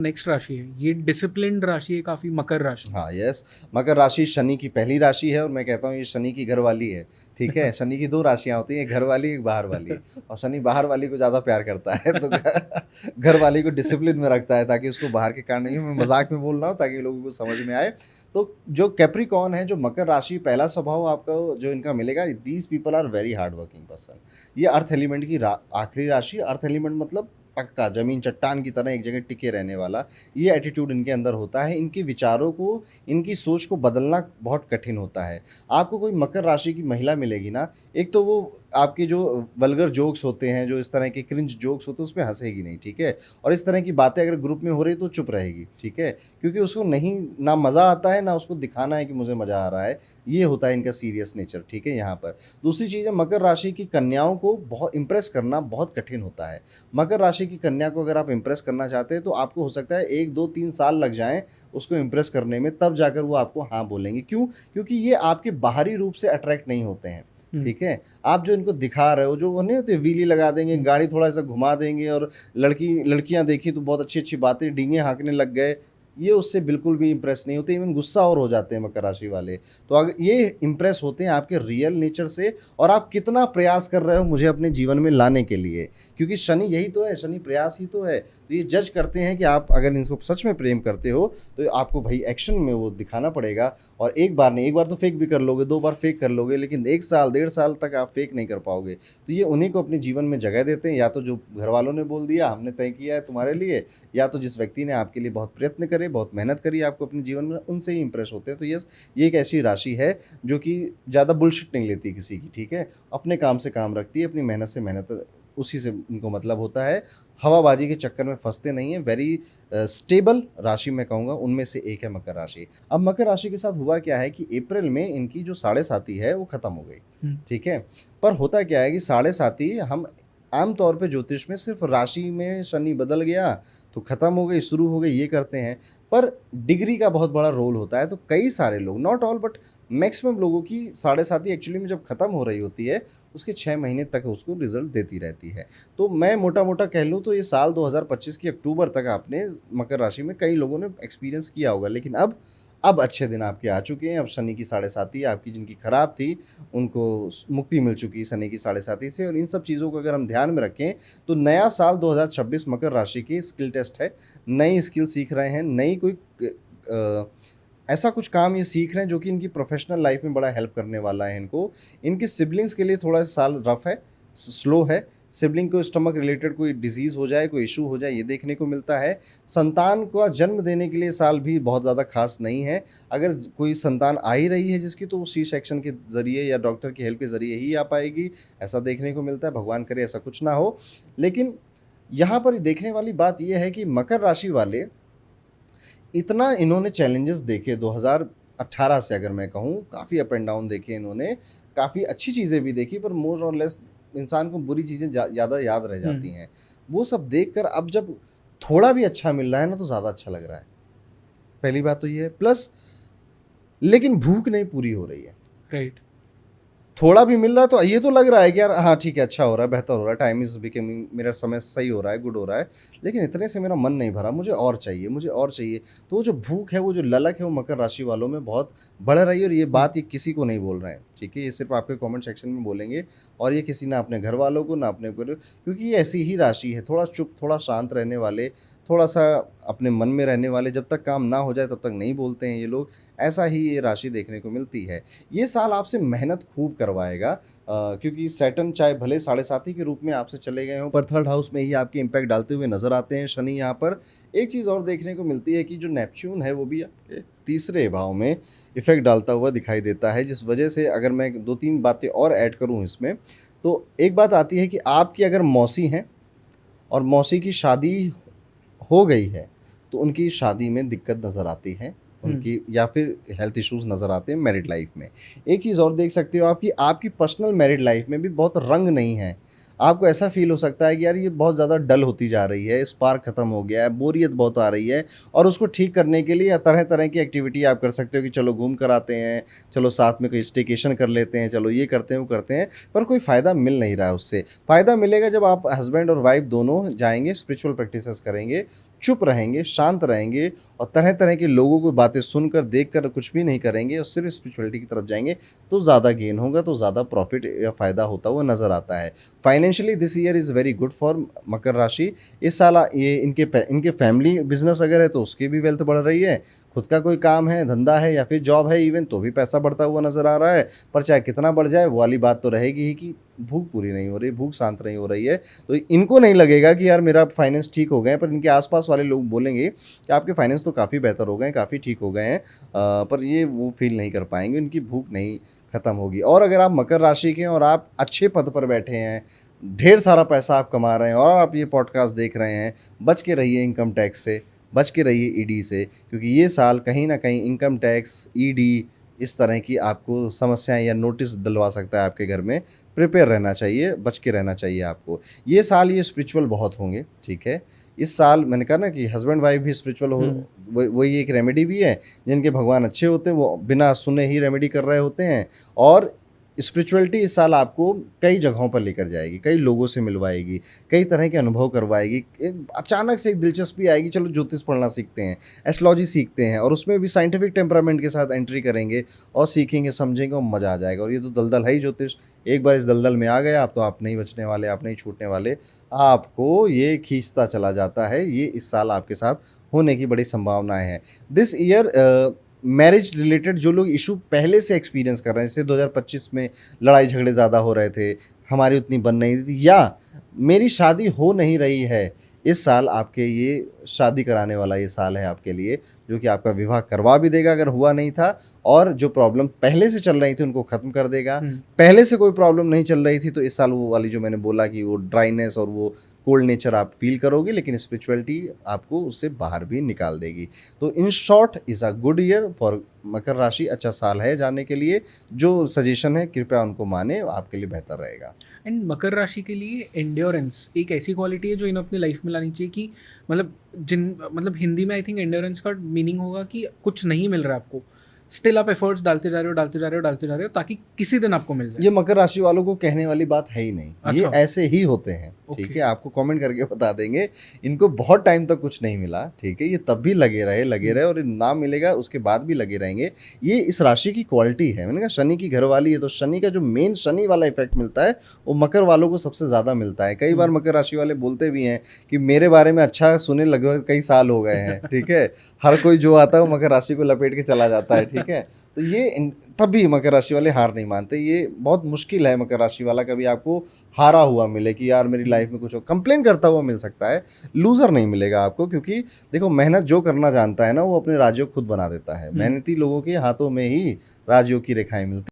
Next राशि है, ये डिसिप्लिन्ड राशि है काफ़ी, मकर राशि। हाँ यस, मकर राशि शनि की पहली राशि है और मैं कहता हूँ ये शनि की घर वाली है। ठीक है, शनि की दो राशियाँ होती हैं, एक घर वाली एक बाहर वाली, और शनि बाहर वाली को ज़्यादा प्यार करता है तो घर वाली को डिसिप्लिन में रखता है ताकि उसको बाहर के कारण नहीं, मैं मजाक में बोल रहा हूँ ताकि लोगों को समझ में आए। तो जो कैप्रिकॉर्न है, जो मकर राशि, पहला स्वभाव आपको जो इनका मिलेगा, these people are very hard working person. ये अर्थ एलिमेंट की आखिरी राशि, अर्थ एलिमेंट मतलब पक्का जमीन चट्टान की तरह एक जगह टिके रहने वाला, ये एटीट्यूड इनके अंदर होता है। इनके विचारों को, इनकी सोच को बदलना बहुत कठिन होता है। आपको कोई मकर राशि की महिला मिलेगी ना, एक तो वो आपके जो वल्गर जोक्स होते हैं, जो इस तरह के क्रिंज जोक्स होते हैं, उसमें हंसेगी नहीं, ठीक है, और इस तरह की बातें अगर ग्रुप में हो रही तो चुप रहेगी, ठीक है, क्योंकि उसको नहीं, ना मज़ा आता है ना उसको दिखाना है कि मुझे मज़ा आ रहा है। ये होता है इनका सीरियस नेचर, ठीक है। यहाँ पर दूसरी चीज़ है, मकर राशि की कन्याओं को बहुत इंप्रेस करना बहुत कठिन होता है। मकर राशि की कन्या को अगर आप इंप्रेस करना चाहते हैं तो आपको हो सकता है 1 2 3 साल लग जाएं उसको इंप्रेस करने में, तब जाकर वो आपको हाँ बोलेंगे। क्यों? क्योंकि ये आपके बाहरी रूप से अट्रैक्ट नहीं होते हैं, ठीक है। आप जो इनको दिखा रहे हो, जो वो नहीं होते व्हीली लगा देंगे, गाड़ी थोड़ा सा घुमा देंगे और लड़कियां देखी तो बहुत अच्छी अच्छी बातें, डींगे हाँकने लग गए, ये उससे बिल्कुल भी इंप्रेस नहीं होते, इवन गुस्सा और हो जाते हैं मकर राशि वाले। तो अगर ये इंप्रेस होते हैं आपके रियल नेचर से, और आप कितना प्रयास कर रहे हो मुझे अपने जीवन में लाने के लिए, क्योंकि शनि यही तो है, शनि प्रयास ही तो है। तो ये जज करते हैं कि आप अगर इनको सच में प्रेम करते हो तो आपको भाई एक्शन में वो दिखाना पड़ेगा। और एक बार नहीं, एक बार तो फेक भी कर लोगे, 2 बार फेक कर लोगे, लेकिन 1 साल 1.5 साल तक आप फेक नहीं कर पाओगे। तो ये उन्हीं को अपने जीवन में जगह देते हैं, या तो जो घर वालों ने बोल दिया हमने तय किया है तुम्हारे लिए, या तो जिस व्यक्ति ने आपके लिए बहुत प्रयत्न करे, बहुत मेहनत करी आपको अपने जीवन में, उनसे ही इंप्रेस होते हैं। तो ये एक ऐसी राशि है जो कि ज़्यादा बुलशिट नहीं लेती किसी की, ठीक है, अपने काम से काम रखती है, अपनी मेहनत से मेहनत, उसी से इनको मतलब होता है। हवाबाजी के चक्कर में फंसते नहीं है, वेरी स्टेबल राशि मैं कहूँगा उनमें से एक है मकर राशि। अब मकर राशि के साथ हुआ क्या है कि अप्रैल में इनकी जो साढ़े साती है वो ख़त्म हो गई, ठीक है। पर होता क्या है कि साढ़े साती, हम आमतौर पे ज्योतिष में सिर्फ राशि में शनि बदल गया तो ख़त्म हो गई, शुरू हो गई, ये करते हैं, पर डिग्री का बहुत बड़ा रोल होता है। तो कई सारे लोग, नॉट ऑल बट मैक्सिमम लोगों की साढ़े साती एक्चुअली में जब ख़त्म हो रही होती है उसके 6 महीने तक उसको रिजल्ट देती रहती है। तो मैं मोटा मोटा कह लूँ तो ये साल 2025 की अक्टूबर तक आपने मकर राशि में कई लोगों ने एक्सपीरियंस किया होगा। लेकिन अब अच्छे दिन आपके आ चुके हैं। अब शनि की साढ़े साती आपकी जिनकी खराब थी उनको मुक्ति मिल चुकी है शनि की साढ़े साती से। और इन सब चीज़ों को अगर हम ध्यान में रखें तो नया साल 2026 मकर राशि की स्किल टेस्ट है। नई स्किल सीख रहे हैं, नई कोई ऐसा कुछ काम ये सीख रहे हैं जो कि इनकी प्रोफेशनल लाइफ में बड़ा हेल्प करने वाला है इनको। इनके सिबलिंग्स के लिए थोड़ा साल रफ है, स्लो है। सिबलिंग को स्टमक रिलेटेड कोई डिजीज़ हो जाए, कोई इशू हो जाए, ये देखने को मिलता है। संतान को जन्म देने के लिए साल भी बहुत ज़्यादा खास नहीं है। अगर कोई संतान आ ही रही है जिसकी, तो वो सी सेक्शन के ज़रिए या डॉक्टर की हेल्प के ज़रिए ही आ पाएगी, ऐसा देखने को मिलता है। भगवान करे ऐसा कुछ ना हो। लेकिन यहाँ पर देखने वाली बात यह है कि मकर राशि वाले, इतना इन्होंने चैलेंजेस देखे 2018 से, अगर मैं कहूँ काफ़ी अप एंड डाउन देखे इन्होंने, काफ़ी अच्छी चीज़ें भी देखी, पर मोर और लेस इंसान को बुरी चीज़ें ज़्यादा याद रह जाती हैं। वो सब देखकर अब जब थोड़ा भी अच्छा मिल रहा है ना तो ज़्यादा अच्छा लग रहा है। पहली बात तो ये है, प्लस लेकिन भूख नहीं पूरी हो रही है। राइट। थोड़ा भी मिल रहा है तो ये तो लग रहा है कि यार हाँ ठीक है, अच्छा हो रहा है, बेहतर हो रहा है, टाइम इज़ बिकमिंग, मेरा समय सही हो रहा है, गुड हो रहा है, लेकिन इतने से मेरा मन नहीं भरा, मुझे और चाहिए, मुझे और चाहिए। तो वो जो भूख है, वो जो ललक है, वो मकर राशि वालों में बहुत बढ़ रही है। और ये बात ये किसी को नहीं बोल रहे हैं, ठीक है, ये सिर्फ आपके कमेंट सेक्शन में बोलेंगे। और ये किसी ना अपने घर वालों को, ना अपने, क्योंकि ये ऐसी ही राशि है, थोड़ा चुप, थोड़ा शांत रहने वाले, थोड़ा सा अपने मन में रहने वाले, जब तक काम ना हो जाए तब तक नहीं बोलते हैं ये लोग। ऐसा ही ये राशि देखने को मिलती है। ये साल आपसे मेहनत खूब करवाएगा, क्योंकि सैटर्न चाहे भले साढ़े साथी के रूप में आपसे चले गए हों, पर थर्ड हाउस में ही आपके इम्पैक्ट डालते हुए नजर आते हैं शनि। यहाँ पर एक चीज़ और देखने को मिलती है कि जो नेपच्यून है वो भी आपके तीसरे भाव में इफेक्ट डालता हुआ दिखाई देता है, जिस वजह से अगर मैं 2 3 बातें और ऐड करूँ इसमें, तो एक बात आती है कि आपकी अगर मौसी हैं और मौसी की शादी हो गई है तो उनकी शादी में दिक्कत नज़र आती है उनकी, या फिर हेल्थ इश्यूज नज़र आते हैं मैरिड लाइफ में। एक चीज़ और देख सकते हो आपकी पर्सनल मैरिड लाइफ में भी बहुत रंग नहीं है। आपको ऐसा फील हो सकता है कि यार ये बहुत ज़्यादा डल होती जा रही है, स्पार्क ख़त्म हो गया है, बोरियत बहुत आ रही है। और उसको ठीक करने के लिए तरह तरह की एक्टिविटी आप कर सकते हो कि चलो घूम कर आते हैं, चलो साथ में कोई स्टेकेशन कर लेते हैं, चलो ये करते हैं वो करते हैं, पर कोई फ़ायदा मिल नहीं रहा है उससे। फ़ायदा मिलेगा जब आप हस्बैंड और वाइफ दोनों जाएंगे, स्पिरिचुअल प्रैक्टिसेस करेंगे, चुप रहेंगे, शांत रहेंगे और तरह तरह के लोगों को बातें सुनकर देखकर कुछ भी नहीं करेंगे और सिर्फ स्पिरिचुअलिटी की तरफ जाएंगे तो ज़्यादा गेन होगा, तो ज़्यादा प्रॉफिट या फ़ायदा होता हुआ नज़र आता है। Financially this year is very good for मकर राशि। इस साल ये इनके फैमिली बिजनेस अगर है तो उसकी भी वेल्थ बढ़ रही है, खुद का कोई काम है, धंधा है या फिर जॉब है इवन, तो भी पैसा बढ़ता हुआ नज़र आ रहा है। पर चाहे कितना बढ़ जाए वो वाली बात तो रहेगी ही कि भूख पूरी नहीं हो रही, भूख शांत नहीं हो रही है। तो इनको नहीं लगेगा कि यार मेरा फाइनेंस ठीक हो गए, पर इनके आसपास वाले लोग बोलेंगे कि आपके फाइनेंस तो काफ़ी बेहतर हो गए, काफ़ी ठीक हो गए हैं, पर ये वो फील नहीं कर पाएंगे, इनकी भूख नहीं ख़त्म होगी। और अगर आप मकर राशि के हैं और आप अच्छे पद पर बैठे हैं, ढेर सारा पैसा आप कमा रहे हैं और आप ये पॉडकास्ट देख रहे हैं, बच के रहिए इनकम टैक्स से, बच के रहिए ईडी से, क्योंकि ये साल कहीं ना कहीं इनकम टैक्स, ईडी इस तरह की आपको समस्याएं या नोटिस डलवा सकता है आपके घर में। प्रिपेयर रहना चाहिए, बच के रहना चाहिए आपको। ये साल ये स्पिरिचुअल बहुत होंगे, ठीक है। इस साल मैंने कहा ना कि हस्बैंड वाइफ भी स्पिरिचुअल हो, वही एक रेमेडी भी है। जिनके भगवान अच्छे होते हैं वो बिना सुने ही रेमेडी कर रहे होते हैं। और स्पिरिचुअलिटी इस साल आपको कई जगहों पर लेकर जाएगी, कई लोगों से मिलवाएगी, कई तरह के अनुभव करवाएगी। अचानक से एक दिलचस्पी आएगी, चलो ज्योतिष पढ़ना सीखते हैं, एस्ट्रोलॉजी सीखते हैं और उसमें भी साइंटिफिक टेम्परामेंट के साथ एंट्री करेंगे और सीखेंगे, समझेंगे और मज़ा आ जाएगा। और ये तो दलदल है ही ज्योतिष, एक बार इस दलदल में आ गए आप तो आप नहीं बचने वाले, आप नहीं छूटने वाले, आपको ये खींचता चला जाता है। ये इस साल आपके साथ होने की बड़ी संभावनाएं हैं। दिस ईयर मैरिज रिलेटेड जो लोग इशू पहले से एक्सपीरियंस कर रहे हैं, जैसे 2025 में लड़ाई झगड़े ज़्यादा हो रहे थे, हमारी उतनी बन नहीं रही थी, या मेरी शादी हो नहीं रही है, इस साल आपके ये शादी कराने वाला ये साल है आपके लिए, जो कि आपका विवाह करवा भी देगा अगर हुआ नहीं था, और जो प्रॉब्लम पहले से चल रही थी उनको ख़त्म कर देगा। पहले से कोई प्रॉब्लम नहीं चल रही थी तो इस साल वो वाली जो मैंने बोला कि वो ड्राइनेस और वो कोल्ड नेचर आप फील करोगे, लेकिन स्पिरिचुअलिटी आपको उससे बाहर भी निकाल देगी। तो in short is a good year for मकर राशि। अच्छा साल है जाने के लिए, जो सजेशन है कृपया उनको माने, आपके लिए बेहतर रहेगा। एंड मकर राशि के लिए एंड्योरेंस एक ऐसी क्वालिटी है जो इन्हें अपनी लाइफ में लानी चाहिए कि मतलब हिंदी में आई थिंक एंड्योरेंस का मीनिंग होगा कि कुछ नहीं मिल रहा है आपको, स्टिल आप एफर्ट्स डालते जा रहे हो ताकि किसी दिन आपको मिल जाए। ये मकर राशि वालों को कहने वाली बात है ही नहीं। अच्छा। ये ऐसे ही होते हैं, ठीक है। आपको कमेंट करके बता देंगे, इनको बहुत टाइम तक कुछ नहीं मिला, ठीक है। ये तब भी लगे रहे और ना मिलेगा उसके बाद भी लगे रहेंगे। ये इस राशि की क्वालिटी है। मैंने कहा शनि की घर वाली है, तो शनि का जो मेन शनि वाला इफेक्ट मिलता है वो मकर वालों को सबसे ज़्यादा मिलता है। कई बार मकर राशि वाले बोलते भी हैं कि मेरे बारे में अच्छा सुने लगभग कई साल हो गए हैं, ठीक है। हर कोई जो आता है वो मकर राशि को लपेट के चला जाता है, ठीक है। तो ये तब भी मकर राशि वाले हार नहीं मानते। ये बहुत मुश्किल है मकर राशि वाला कभी आपको हारा हुआ मिले कि यार मेरी लाइफ में कुछ हो, कंप्लेन करता हुआ मिल सकता है, लूज़र नहीं मिलेगा आपको। क्योंकि देखो मेहनत जो करना जानता है ना वो अपने राज्यों खुद बना देता है। मेहनती लोगों के हाथों में ही राज्यों की रेखाएं मिलती